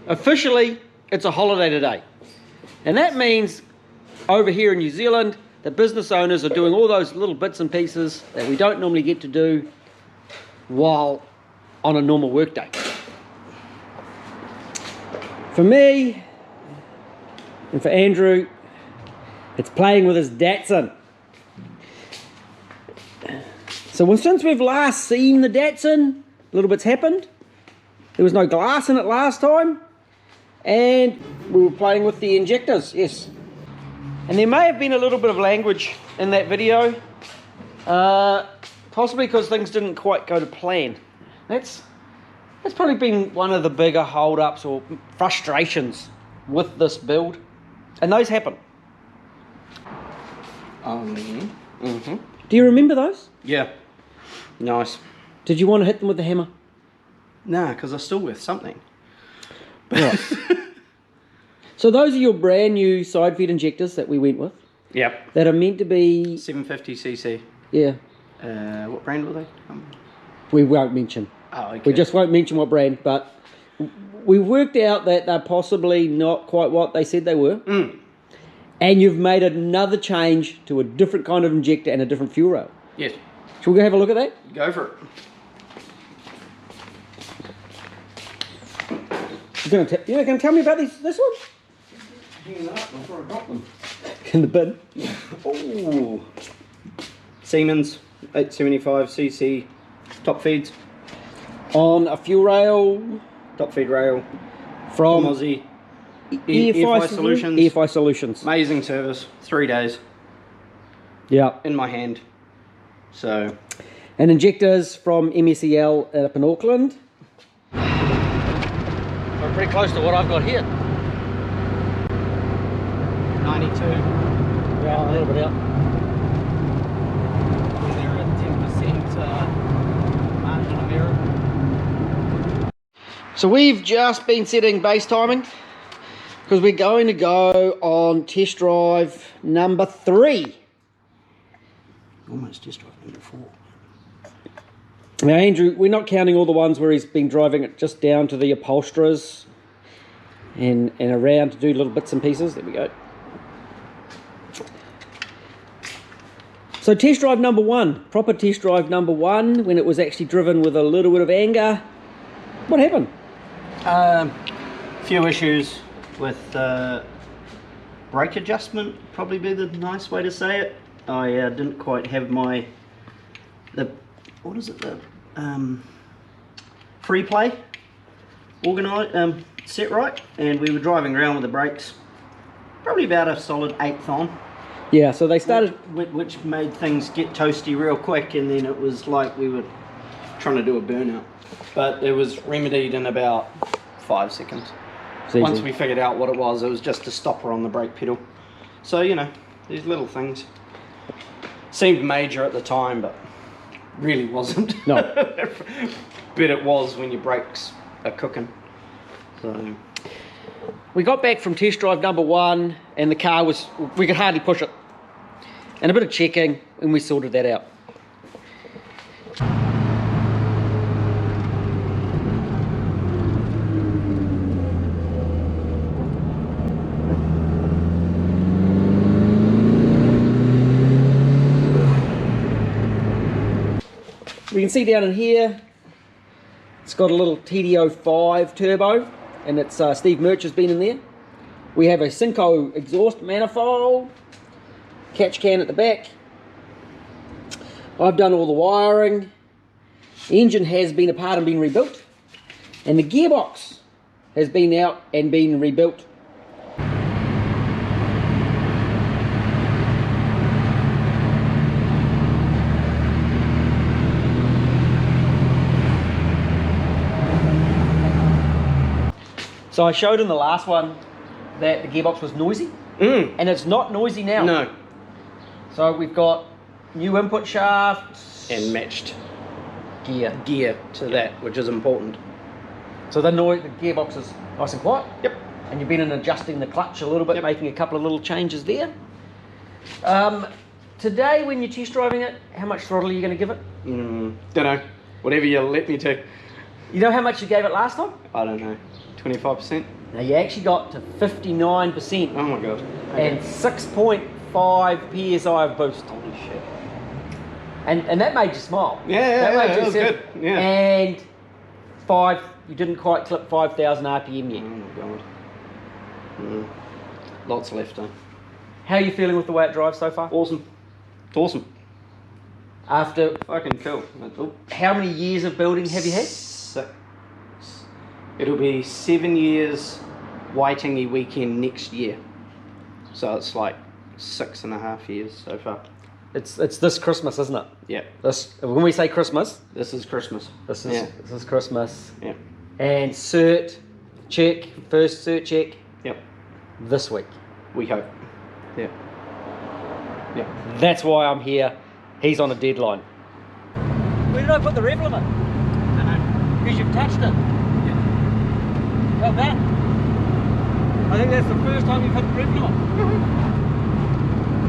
officially it's a holiday today. And that means over here in New Zealand, the business owners are doing all those little bits and pieces that we don't normally get to do while on a normal work day. For me, and for Andrew, it's playing with his Datsun. So since we've last seen the Datsun, a little bit's happened. There was no glass in it last time, and we were playing with the injectors, yes. And there may have been a little bit of language in that video, possibly because things didn't quite go to plan. That's probably been one of the bigger hold-ups or frustrations with this build, and those happen. Do you remember those? Yeah. Nice. Did you want to hit them with the hammer? Nah, because they're still worth something. Right. So those are your brand new side feed injectors that we went with. Yep. That are meant to be 750cc. Yeah. What brand were they? We won't mention. Oh, okay. We just won't mention what brand, but we worked out that they're possibly not quite what they said they were. And you've made another change to a different kind of injector and a different fuel rail. Yes. Shall we go have a look at that? Go for it. You're going to tell me about this one? Hang up before I drop them. In the bin. Oh. Siemens 875cc top feeds. On a fuel rail. Top feed rail. From Aussie. EFI Solutions. EFI Solutions. Amazing service. 3 days. Yeah. In my hand. So. And injectors from MECL up in Auckland. We're pretty close to what I've got here. 92. Yeah, a little bit out. They're at 10% margin of error. So we've just been setting base timing because we're going to go on test drive number 3. Almost test drive number 4. Now Andrew, we're not counting all the ones where he's been driving it just down to the upholsterers and around to do little bits and pieces. There we go. So test drive number 1, proper test drive number 1, when it was actually driven with a little bit of anger. What happened? Few issues with brake adjustment, probably be the nice way to say it. I didn't quite have my free play organised, set right, and we were driving around with the brakes probably about a solid 1/8 on. Yeah, so they started, which made things get toasty real quick, and then it was like we were trying to do a burnout, but it was remedied in about 5 seconds. Once we figured out what it was just a stopper on the brake pedal. So, you know, these little things seemed major at the time, but really wasn't. No. But it was when your brakes are cooking. So we got back from test drive number 1 and the car was, we could hardly push it. And a bit of checking and we sorted that out. We can see down in here, it's got a little TD05 turbo, and it's Steve Murch has been in there. We have a Synco exhaust manifold, catch can at the back. I've done all the wiring. The engine has been apart and been rebuilt, and the gearbox has been out and been rebuilt. So I showed in the last one that the gearbox was noisy, and it's not noisy now. No. So we've got new input shafts And matched gear to that, which is important. So the gearbox is nice and quiet. Yep. And you've been in adjusting the clutch a little bit, making a couple of little changes there. Today, when you're test driving it, how much throttle are you going to give it? Don't know. Whatever you let me to. You know how much you gave it last time? I don't know. 25%? Now you actually got to 59% Oh my god. Okay. and 6.5 PSI of boost. Holy shit. And that made you smile. Yeah, That that was good. Yeah. And you didn't quite clip 5,000 RPM yet. Oh my god. Lots left, though. How are you feeling with the way it drives so far? Awesome. It's awesome. After Fucking cool. how many years of building have you had? 6. It'll be 7 years Waitangi weekend next year. So it's like 6.5 years so far. It's this Christmas, isn't it? Yeah. When we say Christmas, This is Christmas. this is Christmas. Yeah. And cert check, first cert check Yep. this week. We hope. Yeah. Yeah. That's why I'm here. He's on a deadline. Where did I put the rev limit? Because you've touched it. Yeah. Like that. I think that's the first time you've hit the rev limit.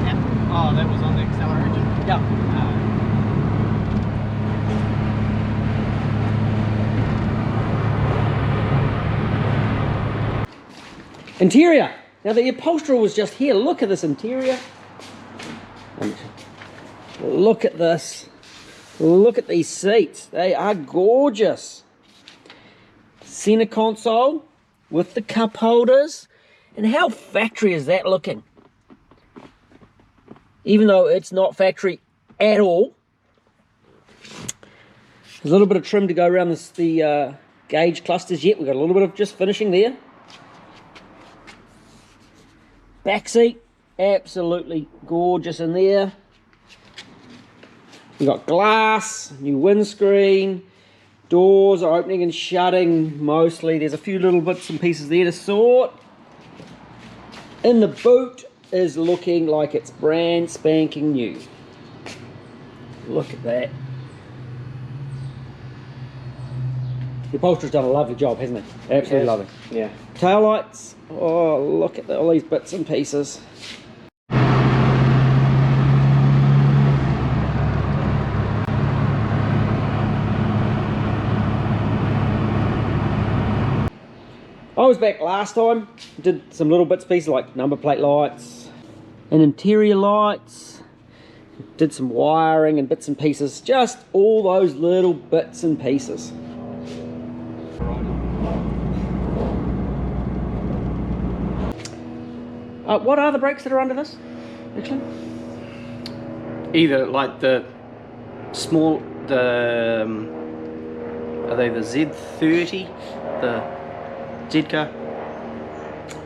Yeah. Oh, that was on the accelerator? Yeah. Interior. Now the upholsterer was just here. Look at this interior. Look at this. Look at these seats. They are gorgeous. Center console with the cup holders. And how factory is that looking? Even though it's not factory at all. There's a little bit of trim to go around the gauge clusters yet. We've got a little bit of just finishing there. Back seat, absolutely gorgeous in there. You've got glass, new windscreen, doors are opening and shutting mostly. There's a few little bits and pieces there to sort. In the boot is looking like it's brand spanking new. Look at that. The upholsterer's done a lovely job, hasn't he? Absolutely lovely. Yeah. Tail lights. Oh, look at all these bits and pieces. I was back last time, did some little bits and pieces like number plate lights and interior lights, did some wiring and bits and pieces, just all those little bits and pieces. What are the brakes that are under this, actually? Either like the small, are they the Z30, the Z car?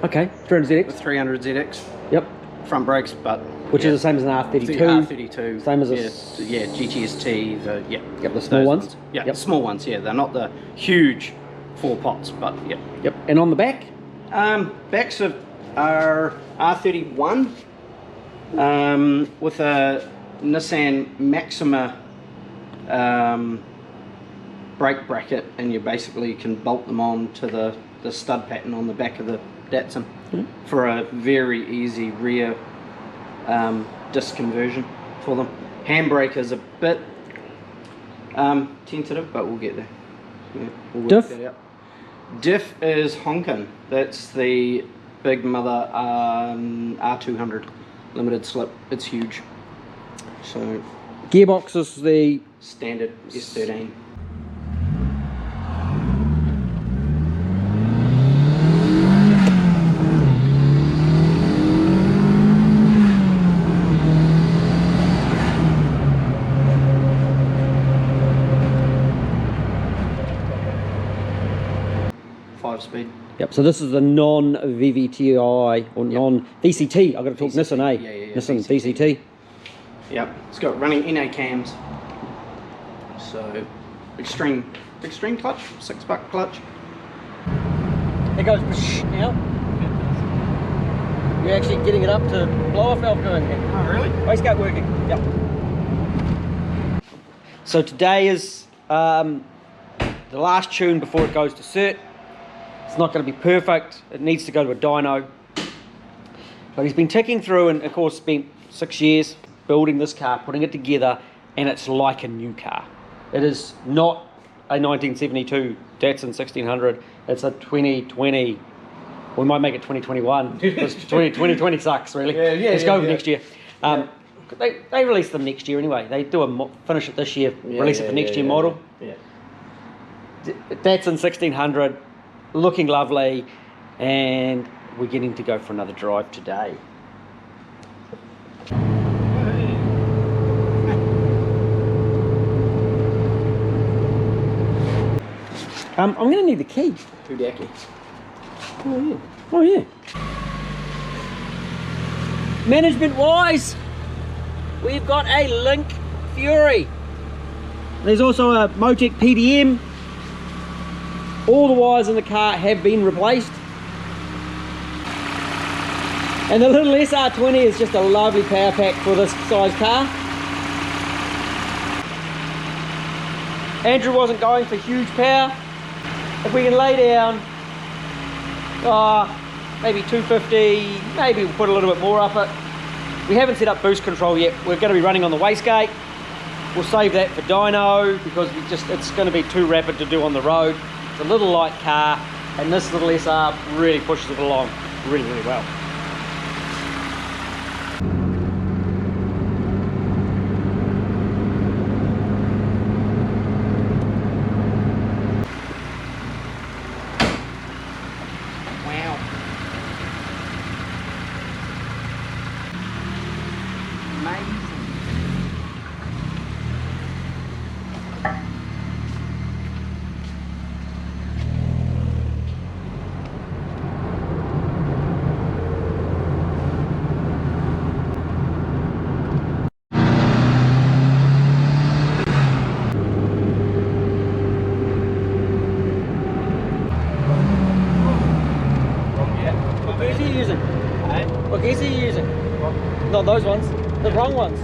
Okay, 300ZX. The 300ZX. Yep. Front brakes, but which is the same as an R32. The R32. Same as a yeah, GTST. Yep, the small ones. Yeah, yep. The small ones. Yeah, they're not the huge 4 pots, but yeah. Yep. And on the back? Backs are R31 with a Nissan Maxima brake bracket, and you basically can bolt them on to the stud pattern on the back of the Datsun for a very easy rear disc conversion for them. Handbrake is a bit tentative, but we'll get there. Yeah, we'll work that out. Diff is honking. That's the big mother R200 limited slip. It's huge. So gearbox is the standard S13. Speed. Yep, so this is the non-VVTi or non-VCT. I've got to talk VCT, Nissan, eh? yeah, Nissan VCT. Yep, it's got running NA cams. So, extreme clutch, $6 clutch. It goes now. You're actually getting it up to blower valve going here. Oh, really? Wastegate working, yep. So today is the last tune before it goes to cert. It's not going to be perfect, it needs to go to a dyno. But he's been ticking through and of course spent 6 years building this car, putting it together, and it's like a new car. It is not a 1972 Datsun 1600, it's a 2020 We might make it 2021 because 2020 sucks really. Let's go next year. They release them next year anyway. They do finish it this year, release it for next year model. Yeah. Datsun 1600, looking lovely, and we're getting to go for another drive today. I'm going to need the key. Oh yeah. Management wise, we've got a Link Fury. There's also a Motec PDM. All the wires in the car have been replaced. And the little SR20 is just a lovely power pack for this size car. Andrew wasn't going for huge power. If we can lay down, maybe 250, maybe we'll put a little bit more up it. We haven't set up boost control yet. We're going to be running on the wastegate. We'll save that for dyno because it's going to be too rapid to do on the road. It's a little light car, and this little SR really pushes it along really, really well. What gears are you using? Not those ones, the wrong ones.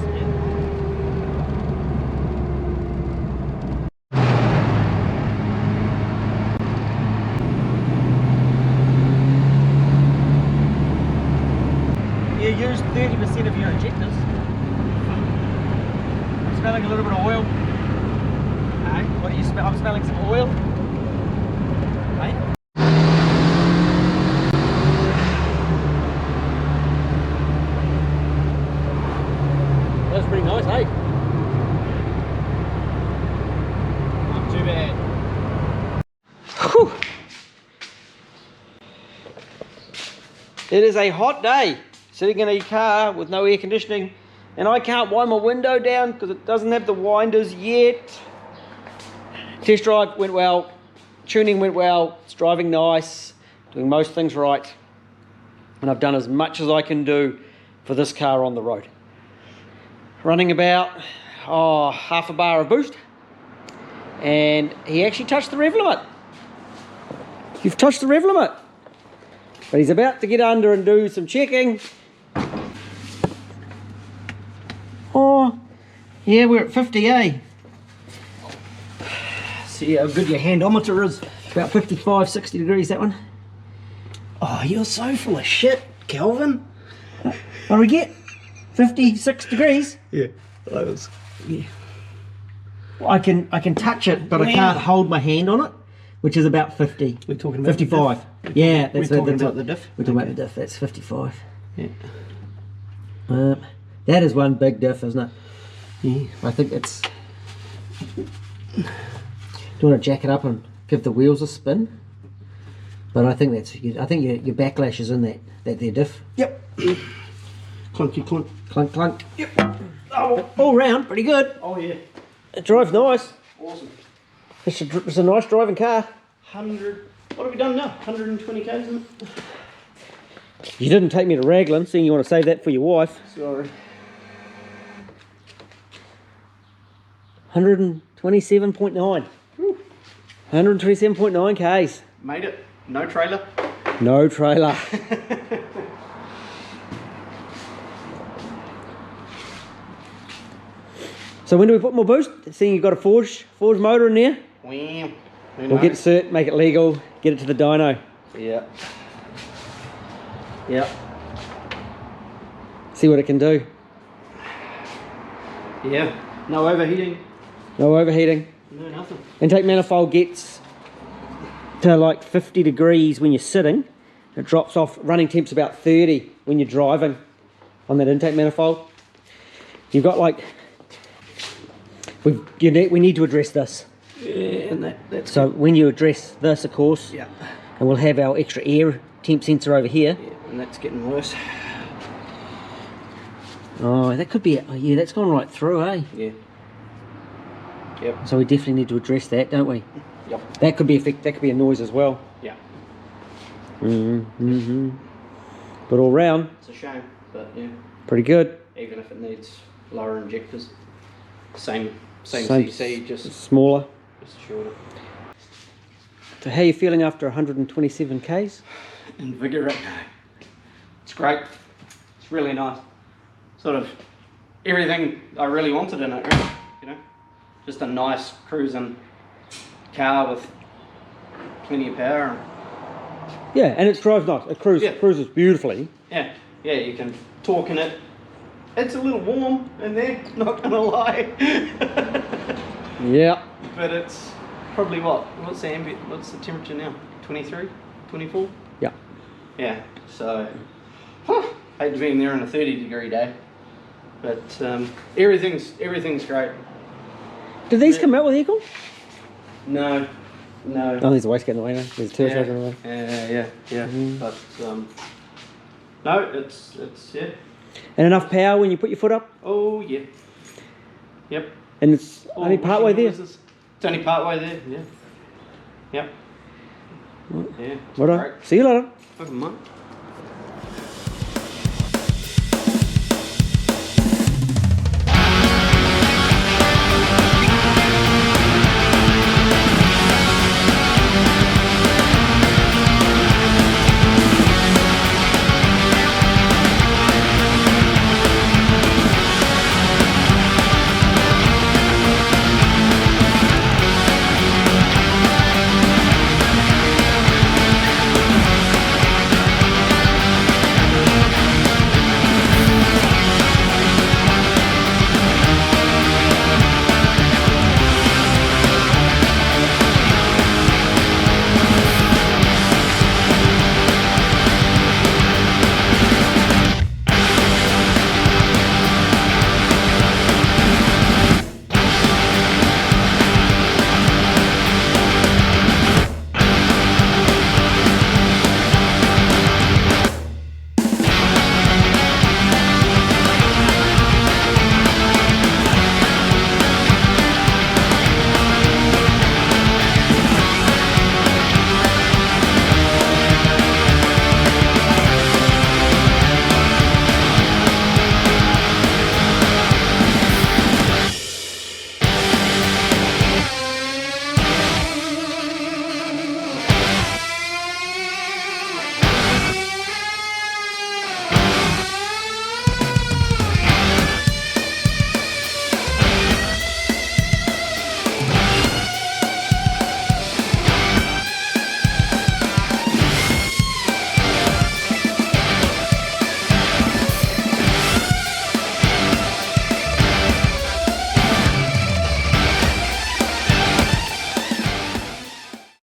You use 30% of your injectors. I'm smelling a little bit of oil. Hey, what do you smell? I'm smelling some oil. Hey? That's pretty nice, hey? Not too bad. Whew. It is a hot day, sitting in a car with no air conditioning, and I can't wind my window down because it doesn't have the winders yet. Test drive went well, tuning went well, it's driving nice, doing most things right, and I've done as much as I can do for this car on the road. Running about half a bar of boost, and he actually touched the rev limit. You've touched the rev limit, but he's about to get under and do some checking. Oh yeah, we're at 50, see how good your handometer is. About 55, 60 degrees, that one. Oh, you're so full of shit, Kelvin. What do we get? 56 degrees? Yeah, that was. Yeah. Well, I can touch it, but I can't hold my hand on it, which is about 50. We're talking about 55. Yeah, that's we're talking about the diff. We're talking about the diff. That's 55. Yeah. That is one big diff, isn't it? Yeah. I think it's. Do you want to jack it up and give the wheels a spin? But I think that's. I think your backlash is in that there diff. Yep. Clunky clunk. Clunk clunk. Yep. Oh, all round, pretty good. Oh yeah. It drives nice. Awesome. It's a nice driving car. 100. What have we done now? 120 k's, isn't it? You didn't take me to Raglan, seeing you want to save that for your wife. Sorry. 127.9. 127.9 k's. Made it. No trailer. No trailer. So when do we put more boost? Seeing you've got a forged motor in there. Wham. We'll get cert, make it legal, get it to the dyno. Yeah. Yep. See what it can do. Yeah. No overheating. No overheating. No nothing. Intake manifold gets to like 50 degrees when you're sitting, It drops off. Running temp's about 30 when you're driving on that intake manifold. You've got like, we need to address this. Yeah, and that's so when you address this, of course, yeah, and we'll have our extra air temp sensor over here. Yeah, and that's getting worse. Oh, that could be, oh yeah, that's gone right through, eh? Yeah. Yep. So we definitely need to address that, don't we? Yep. That could be a noise as well. Yeah. But all round, it's a shame, but yeah. Pretty good. Even if it needs lower injectors. Same CC, just smaller. Just shorter. So how are you feeling after 127 Ks? Invigorating. It's great. It's really nice. Sort of everything I really wanted in it, really, you know? Just a nice cruising car with plenty of power. Yeah, and it drives nice. It cruises beautifully. Yeah, yeah, you can talk in it. It's a little warm in there, not gonna lie. Yeah. But it's probably what's the temperature now? 23, 24? Yeah. Yeah, so hate to be in there on a 30-degree day. But everything's great. Did these come out with aircon? No. Oh, there's a wastegate in the way now. There's a turbo in the way. Yeah. But no, it's yeah. And enough power when you put your foot up? Oh yeah. Yep. And it's only part way there? It's only part way there, yeah. Yep. Yeah. Right. See you later. Fucking month.